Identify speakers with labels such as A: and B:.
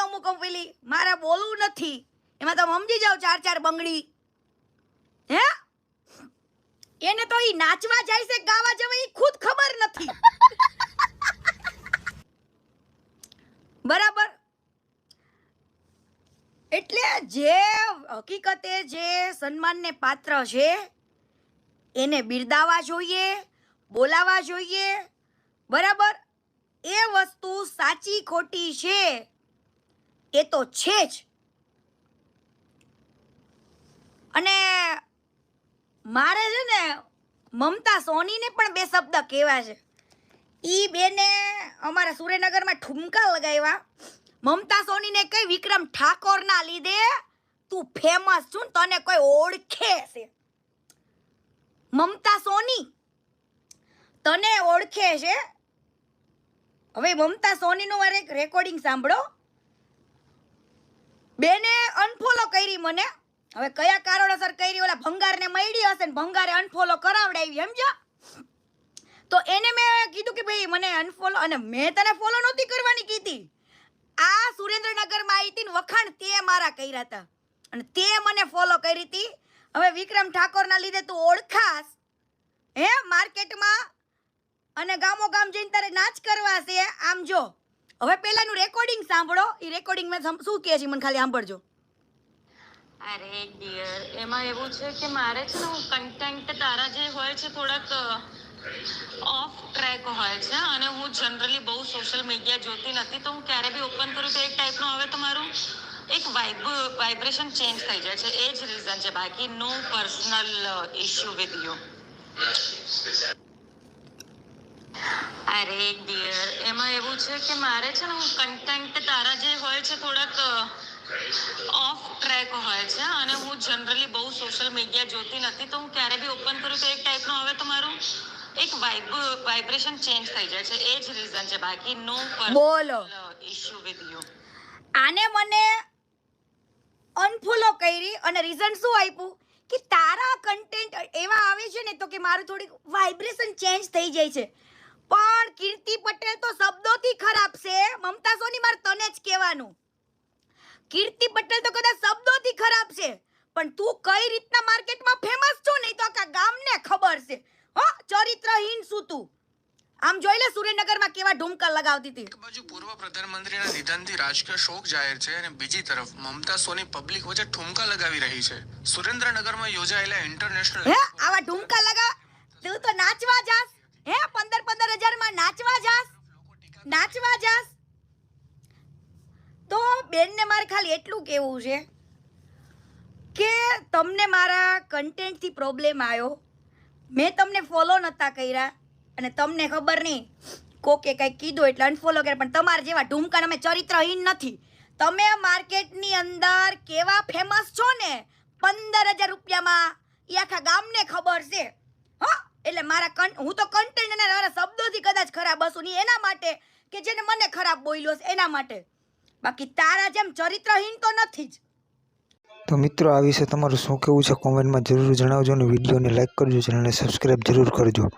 A: અમુક પેલી મારે બોલવું નથી એમાં તમે સમજી જાઓ 4 બંગડી હે એને તો ઈ નાચવા જાય છે ગાવા જવા ઈ ખુદ ખબર નથી બરાબર એટલે જે હકીકતે જે સન્માનને પાત્ર છે એને બિરદાવવા જોઈએ બોલાવવા જોઈએ બરાબર એ વસ્તુ સાચી ખોટી છે એ તો છે જ અને મારે છે ને મમતા સોનીને પણ 2 શબ્દ કહેવા છે ઈ બેને અમારા સુરેન્દ્રનગરમાં ઠુમકા લગાવ્યા મમતા સોનીને કઈ વિક્રમ ઠાકોરના લીધે તું ફેમસ છું ને તને કોઈ ઓળખે છે મમતા સોની તને ઓળખે છે હવે મમતા સોનીનું મારે એક રેકોર્ડિંગ સાંભળો બેને અનફોલો કરી મને હવે કયા કારણોસર કરી ઓલા ભંગારને મળી હશે ને ભંગારે અનફોલો કરાવડાવી સમજો તો એને મેં કીધું કે ભાઈ મને અનફોલો અને મેં તને ફોલો નહોતી કરવાની કીધી આ સુરેન્દ્રનગરમાં આવી હતી ને વખાણ તે મારા કર્યા હતા અને તે મને ફોલો કરી હતી હવે વિક્રમ ઠાકોરના લીધે તું ઓળખાસ હે માર્કેટમાં અને ગામો ગામ જઈને તારે નાચ કરવા છે આમ જો હવે પહેલાનું રેકોર્ડિંગ સાંભળો એ રેકોર્ડિંગ મેં શું કહે છે મને ખાલી સાંભળજો
B: અરે ડિયર એમાં એવું છે કે મારે છે ને હું કન્ટેન્ટ તારા જે હોય છે થોડાક ઓફ ટ્રેક હોય છે અને હું જનરલી બહુ સોશિયલ મીડિયા જોતી નથી તો હું ક્યારે બી ઓપન કરું તો એક ટાઈપનું હવે તમારું એક વાઇબ્રેશન ચેન્જ થઈ જાય છે એ જ રીઝન છે બાકી નો પર્સનલ ઇશ્યુ વિથ યુ અરે ડિયર એમાં એવું છે કે મારે છે ને હું કન્ટેન્ટ તારા જે હોય છે થોડાક ઓફ ટ્રેક હોય છે અને હું જનરલી બહુ સોશિયલ મીડિયા જોતી નથી તો હું ક્યારે બી ઓપન કરું તો એક ટાઈપનું હવે તમારું એક વાઇબ્રેશન ચેન્જ થઈ જાય છે એ જ રીઝન છે બાકી નો
A: બોલો
B: ઇશ્યુ વિથ યુ
A: આને મને અનફોલો કરી અને રીઝન શું આપ્યું કે તારા કન્ટેન્ટ એવા આવે છે ને તો કે મારું થોડીક વાઇબ્રેશન ચેન્જ થઈ જાય છે પણ કીર્તિ પટેલ તો શબ્દોથી ખરાબ છે મમતા સોની મારે તને જ કહેવાનું કીર્તિ પટેલ તો કદાચ શબ્દોથી ખરાબ છે પણ તું કઈ રીતના માર્કેટમાં ફેમસ છો નહીં તો આખા ગામને ખબર છે હો ચરિત્રહીન શું તું આમ જોઈ લે સુરેન્દ્રનગરમાં કેવા ઢુમકા લગાવતી હતી
C: એક બાજુ પૂર્વ પ્રધાનમંત્રીના નિધનથી રાજકીય શોક જાહેર છે અને બીજી તરફ મમતા સોની પબ્લિક વચ્ચે ઠુમકા લગાવી રહી છે સુરેન્દ્રનગરમાં યોજાયેલા ઇન્ટરનેશનલ
A: હે આવા ઢુમકા લગા તું તો નાચવા જાસ હે 15,000 માં નાચવા જાસ તો બેનને મારે ખાલી એટલું કહેવું છે કે તમને મારા કન્ટેન્ટથી પ્રોબ્લેમ આવ્યો મેં તમને ફોલો નહોતા કર્યા અને તમને ખબર નહીં કોકે કંઈક કીધું એટલે અનફોલો કર્યા પણ તમારા જેવા ઢુમકા અમે ચરિત્રહીન નથી તમે માર્કેટની અંદર કેવા ફેમસ છો ને 15,000 રૂપિયામાં એ આખા ગામને ખબર છે હા એટલે મારા હું તો કન્ટેન્ટ અને મારા શબ્દોથી કદાચ ખરાબ હશું નહીં એના માટે કે જેને મને ખરાબ બોલ્યો છે એના માટે બાકી તારા જેમ ચરિત્રહીન તો નથી જ
D: તો મિત્રો આ વિશે તમારું શું કહેવું છે કોમેન્ટમાં જરૂર જણાવજો અને વિડીયોને લાઈક કરજો ચેનલને સબસ્ક્રાઈબ જરૂર કરજો।